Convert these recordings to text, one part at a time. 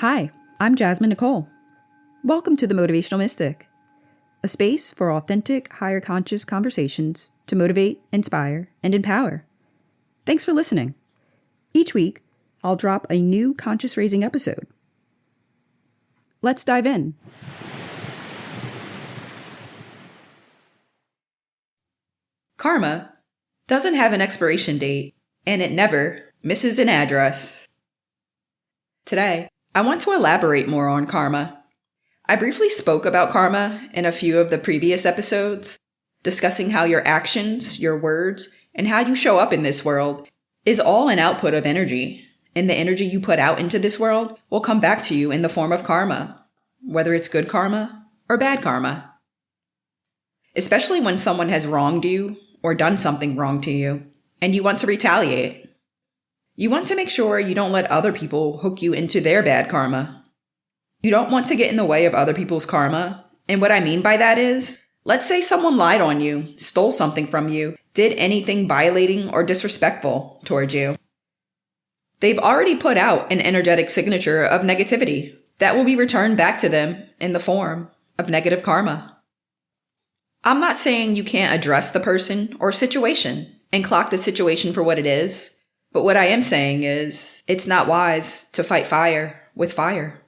Hi, I'm Jasmine Nicole. Welcome to the Motivational Mystic, a space for authentic, higher conscious conversations to motivate, inspire, and empower. Thanks for listening. Each week, I'll drop a new conscious raising episode. Let's dive in. Karma doesn't have an expiration date, and it never misses an address. Today, I want to elaborate more on karma. I briefly spoke about karma in a few of the previous episodes, discussing how your actions, your words, and how you show up in this world is all an output of energy, and the energy you put out into this world will come back to you in the form of karma, whether it's good karma or bad karma. Especially when someone has wronged you or done something wrong to you, and you want to retaliate. You want to make sure you don't let other people hook you into their bad karma. You don't want to get in the way of other people's karma. And what I mean by that is, let's say someone lied on you, stole something from you, did anything violating or disrespectful towards you. They've already put out an energetic signature of negativity that will be returned back to them in the form of negative karma. I'm not saying you can't address the person or situation and clock the situation for what it is. But what I am saying is, it's not wise to fight fire with fire.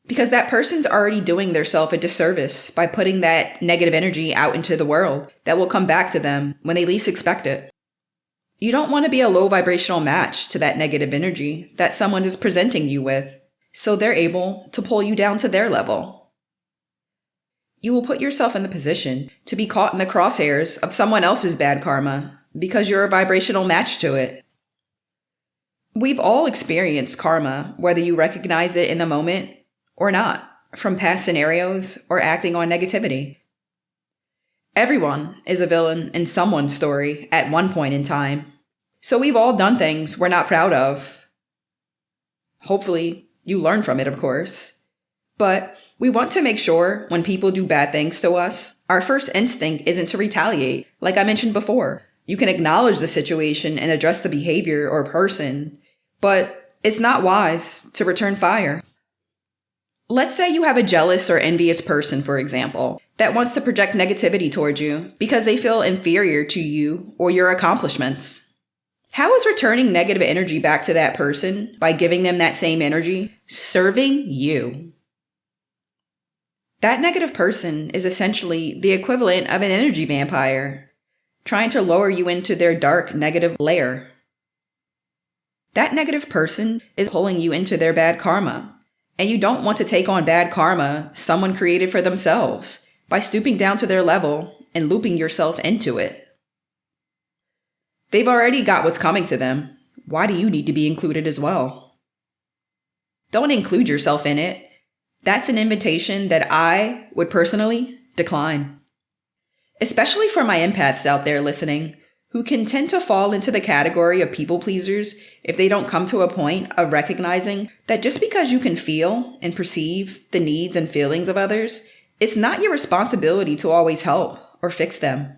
Because that person's already doing theirself a disservice by putting that negative energy out into the world that will come back to them when they least expect it. You don't want to be a low vibrational match to that negative energy that someone is presenting you with, so they're able to pull you down to their level. You will put yourself in the position to be caught in the crosshairs of someone else's bad karma because you're a vibrational match to it. We've all experienced karma, whether you recognize it in the moment or not, from past scenarios or acting on negativity. Everyone is a villain in someone's story at one point in time. So we've all done things we're not proud of. Hopefully, you learn from it, of course. But we want to make sure when people do bad things to us, our first instinct isn't to retaliate, like I mentioned before. You can acknowledge the situation and address the behavior or person, but it's not wise to return fire. Let's say you have a jealous or envious person, for example, that wants to project negativity towards you because they feel inferior to you or your accomplishments. How is returning negative energy back to that person by giving them that same energy serving you? That negative person is essentially the equivalent of an energy vampire, trying to lower you into their dark, negative lair. That negative person is pulling you into their bad karma, and you don't want to take on bad karma someone created for themselves by stooping down to their level and looping yourself into it. They've already got what's coming to them. Why do you need to be included as well? Don't include yourself in it. That's an invitation that I would personally decline. Especially for my empaths out there listening, who can tend to fall into the category of people pleasers if they don't come to a point of recognizing that just because you can feel and perceive the needs and feelings of others, it's not your responsibility to always help or fix them.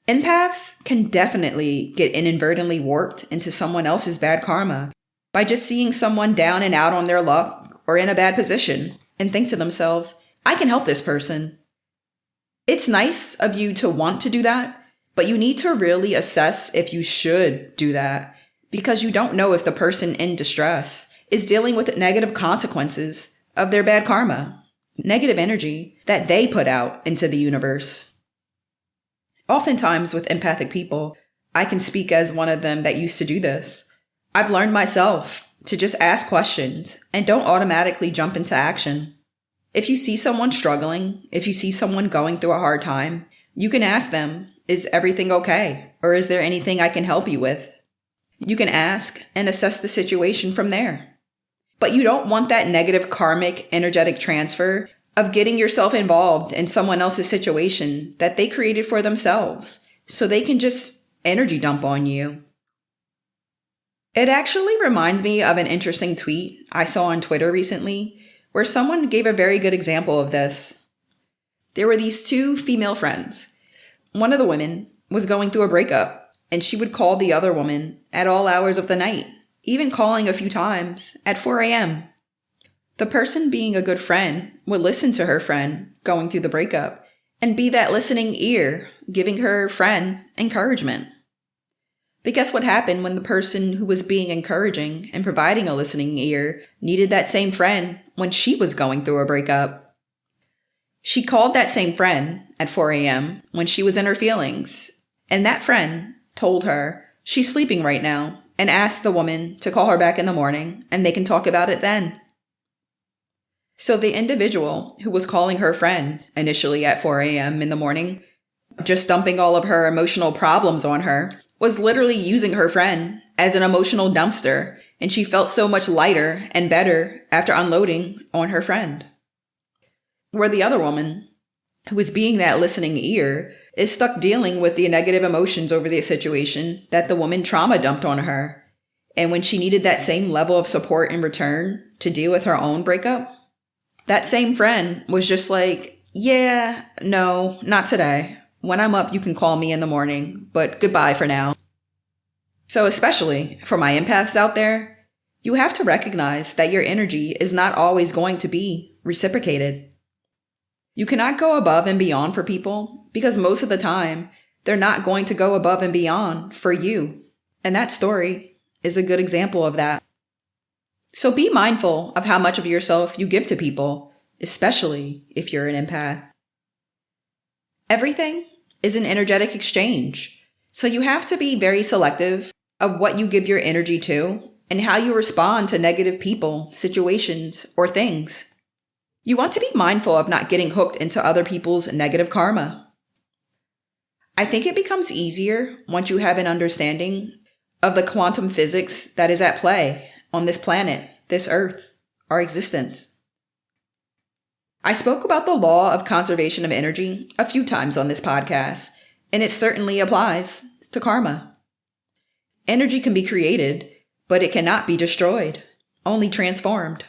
Empaths can definitely get inadvertently warped into someone else's bad karma by just seeing someone down and out on their luck or in a bad position and think to themselves, I can help this person. It's nice of you to want to do that, but you need to really assess if you should do that because you don't know if the person in distress is dealing with negative consequences of their bad karma, negative energy that they put out into the universe. Oftentimes with empathic people, I can speak as one of them that used to do this. I've learned myself to just ask questions and don't automatically jump into action. If you see someone struggling, if you see someone going through a hard time, you can ask them, is everything okay? Or is there anything I can help you with? You can ask and assess the situation from there. But you don't want that negative karmic energetic transfer of getting yourself involved in someone else's situation that they created for themselves, so they can just energy dump on you. It actually reminds me of an interesting tweet I saw on Twitter recently, where someone gave a very good example of this. There were these two female friends. One of the women was going through a breakup, and she would call the other woman at all hours of the night, even calling a few times at 4 a.m. The person being a good friend would listen to her friend going through the breakup and be that listening ear, giving her friend encouragement. But guess what happened when the person who was being encouraging and providing a listening ear needed that same friend when she was going through a breakup? She called that same friend at 4 a.m. when she was in her feelings, and that friend told her she's sleeping right now and asked the woman to call her back in the morning and they can talk about it then. So the individual who was calling her friend initially at 4 a.m. in the morning, just dumping all of her emotional problems on her, was literally using her friend as an emotional dumpster, and she felt so much lighter and better after unloading on her friend. Where the other woman, who was being that listening ear, is stuck dealing with the negative emotions over the situation that the woman trauma dumped on her. And when she needed that same level of support in return to deal with her own breakup, that same friend was just like, yeah, no, not today. When I'm up, you can call me in the morning, but goodbye for now. So especially for my empaths out there, you have to recognize that your energy is not always going to be reciprocated. You cannot go above and beyond for people because most of the time, they're not going to go above and beyond for you. And that story is a good example of that. So be mindful of how much of yourself you give to people, especially if you're an empath. Everything is an energetic exchange, so you have to be very selective of what you give your energy to and how you respond to negative people, situations, or things. You want to be mindful of not getting hooked into other people's negative karma. I think it becomes easier once you have an understanding of the quantum physics that is at play on this planet, this earth, our existence. I spoke about the law of conservation of energy a few times on this podcast, and it certainly applies to karma. Energy can be created, but it cannot be destroyed, only transformed.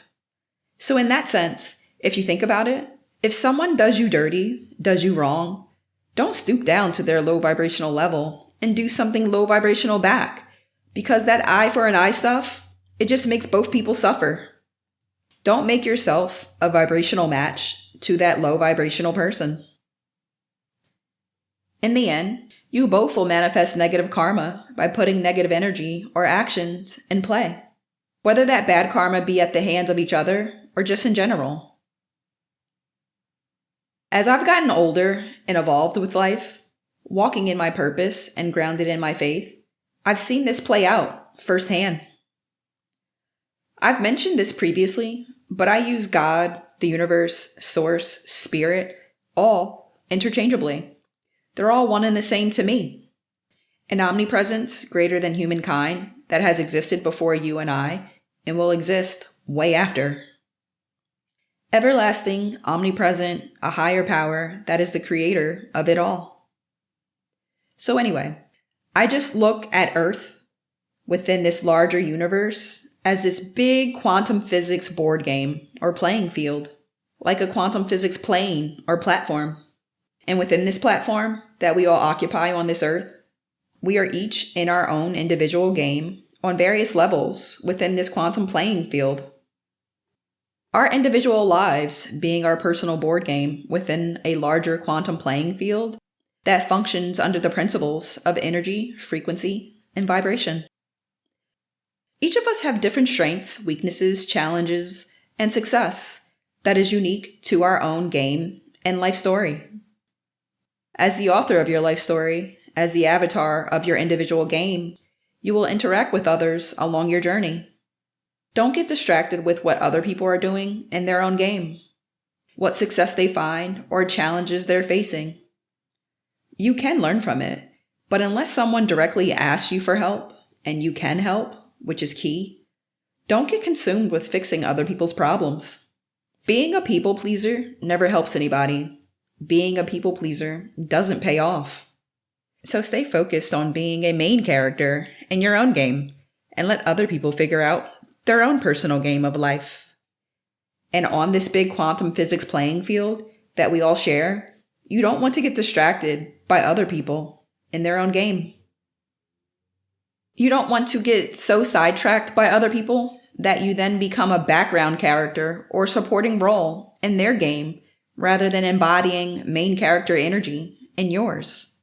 So in that sense, if you think about it, if someone does you dirty, does you wrong, don't stoop down to their low vibrational level and do something low vibrational back, because that eye for an eye stuff, it just makes both people suffer. Don't make yourself a vibrational match to that low vibrational person. In the end, you both will manifest negative karma by putting negative energy or actions in play, whether that bad karma be at the hands of each other or just in general. As I've gotten older and evolved with life, walking in my purpose and grounded in my faith, I've seen this play out firsthand. I've mentioned this previously, but I use God, the universe, source, spirit, all interchangeably. They're all one and the same to me. An omnipresence greater than humankind that has existed before you and I and will exist way after. Everlasting, omnipresent, a higher power that is the creator of it all. So anyway, I just look at Earth within this larger universe as this big quantum physics board game or playing field, like a quantum physics plane or platform. And within this platform that we all occupy on this earth, we are each in our own individual game on various levels within this quantum playing field. Our individual lives being our personal board game within a larger quantum playing field that functions under the principles of energy, frequency, and vibration. Each of us have different strengths, weaknesses, challenges, and success that is unique to our own game and life story. As the author of your life story, as the avatar of your individual game, you will interact with others along your journey. Don't get distracted with what other people are doing in their own game, what success they find or challenges they're facing. You can learn from it, but unless someone directly asks you for help, and you can help, which is key, don't get consumed with fixing other people's problems. Being a people pleaser never helps anybody. Being a people pleaser doesn't pay off. So stay focused on being a main character in your own game and let other people figure out their own personal game of life. And on this big quantum physics playing field that we all share, you don't want to get distracted by other people in their own game. You don't want to get so sidetracked by other people that you then become a background character or supporting role in their game rather than embodying main character energy in yours.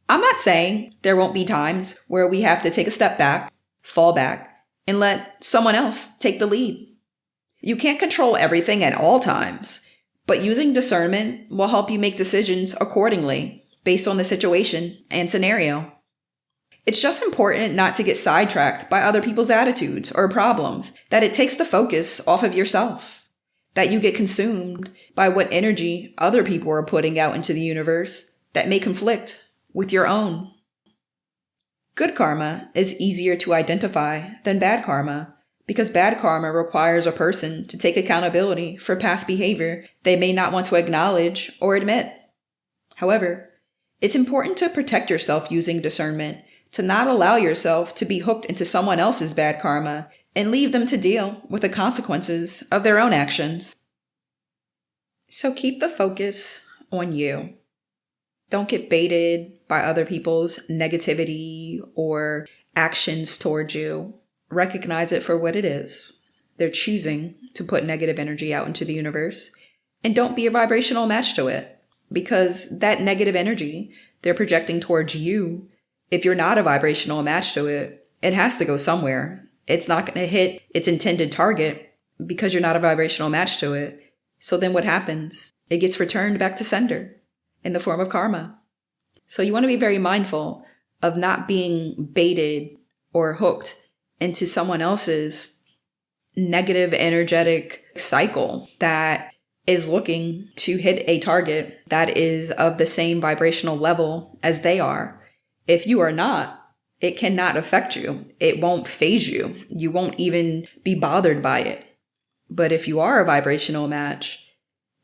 I'm not saying there won't be times where we have to take a step back, fall back, and let someone else take the lead. You can't control everything at all times, but using discernment will help you make decisions accordingly based on the situation and scenario. It's just important not to get sidetracked by other people's attitudes or problems, that it takes the focus off of yourself, that you get consumed by what energy other people are putting out into the universe that may conflict with your own. Good karma is easier to identify than bad karma, because bad karma requires a person to take accountability for past behavior they may not want to acknowledge or admit. However, it's important to protect yourself using discernment, to not allow yourself to be hooked into someone else's bad karma and leave them to deal with the consequences of their own actions. So keep the focus on you. Don't get baited by other people's negativity or actions towards you. Recognize it for what it is. They're choosing to put negative energy out into the universe, and don't be a vibrational match to it, because that negative energy they're projecting towards you, if you're not a vibrational match to it, it has to go somewhere. It's not going to hit its intended target because you're not a vibrational match to it. So then what happens? It gets returned back to sender in the form of karma. So you want to be very mindful of not being baited or hooked into someone else's negative energetic cycle that is looking to hit a target that is of the same vibrational level as they are. If you are not, it cannot affect you. It won't phase you. You won't even be bothered by it. But if you are a vibrational match,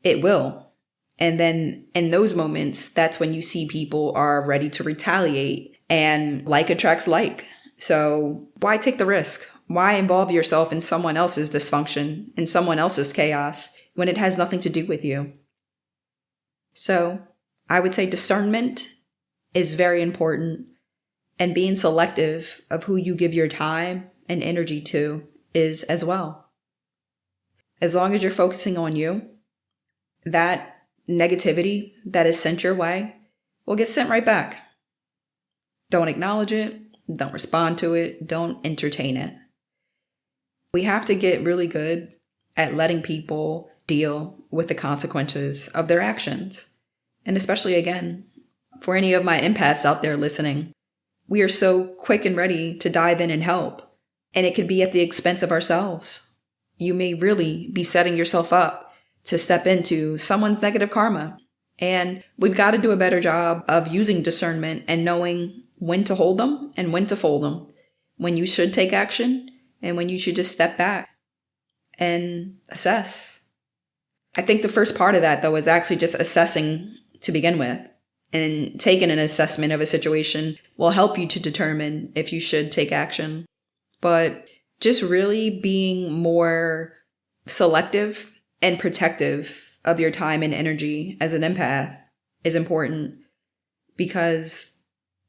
it will. And then in those moments, that's when you see people are ready to retaliate, and like attracts like. So why take the risk? Why involve yourself in someone else's dysfunction, in someone else's chaos, when it has nothing to do with you? So I would say discernment is very important, and being selective of who you give your time and energy to is as well. As long as you're focusing on you, that negativity that is sent your way will get sent right back. Don't acknowledge it. Don't respond to it. Don't entertain it. We have to get really good at letting people deal with the consequences of their actions. And especially, again, for any of my empaths out there listening, we are so quick and ready to dive in and help, and it could be at the expense of ourselves. You may really be setting yourself up to step into someone's negative karma. And we've got to do a better job of using discernment and knowing when to hold them and when to fold them, when you should take action and when you should just step back and assess. I think the first part of that, though, is actually just assessing to begin with. And taking an assessment of a situation will help you to determine if you should take action. But just really being more selective and protective of your time and energy as an empath is important, because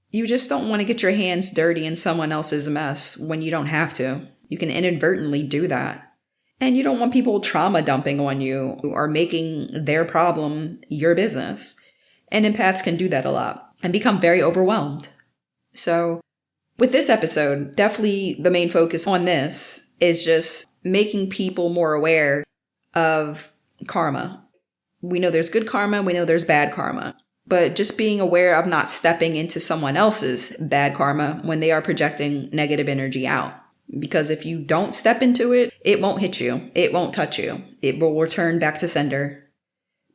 you just don't want to get your hands dirty in someone else's mess when you don't have to. You can inadvertently do that. And you don't want people trauma dumping on you or making their problem your business. And empaths can do that a lot and become very overwhelmed. So with this episode, definitely the main focus on this is just making people more aware of karma. We know there's good karma, we know there's bad karma, but just being aware of not stepping into someone else's bad karma when they are projecting negative energy out. Because if you don't step into it, it won't hit you. It won't touch you. It will return back to sender.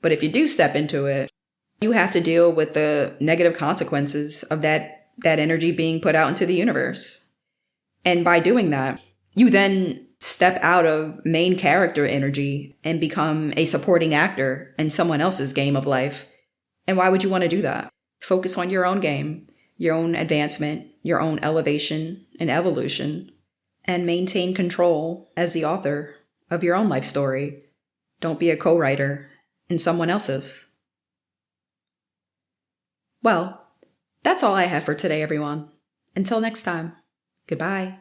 But if you do step into it, you have to deal with the negative consequences of that energy being put out into the universe. And by doing that, you then step out of main character energy and become a supporting actor in someone else's game of life. And why would you want to do that? Focus on your own game, your own advancement, your own elevation and evolution, and maintain control as the author of your own life story. Don't be a co-writer in someone else's. Well, that's all I have for today, everyone. Until next time, goodbye.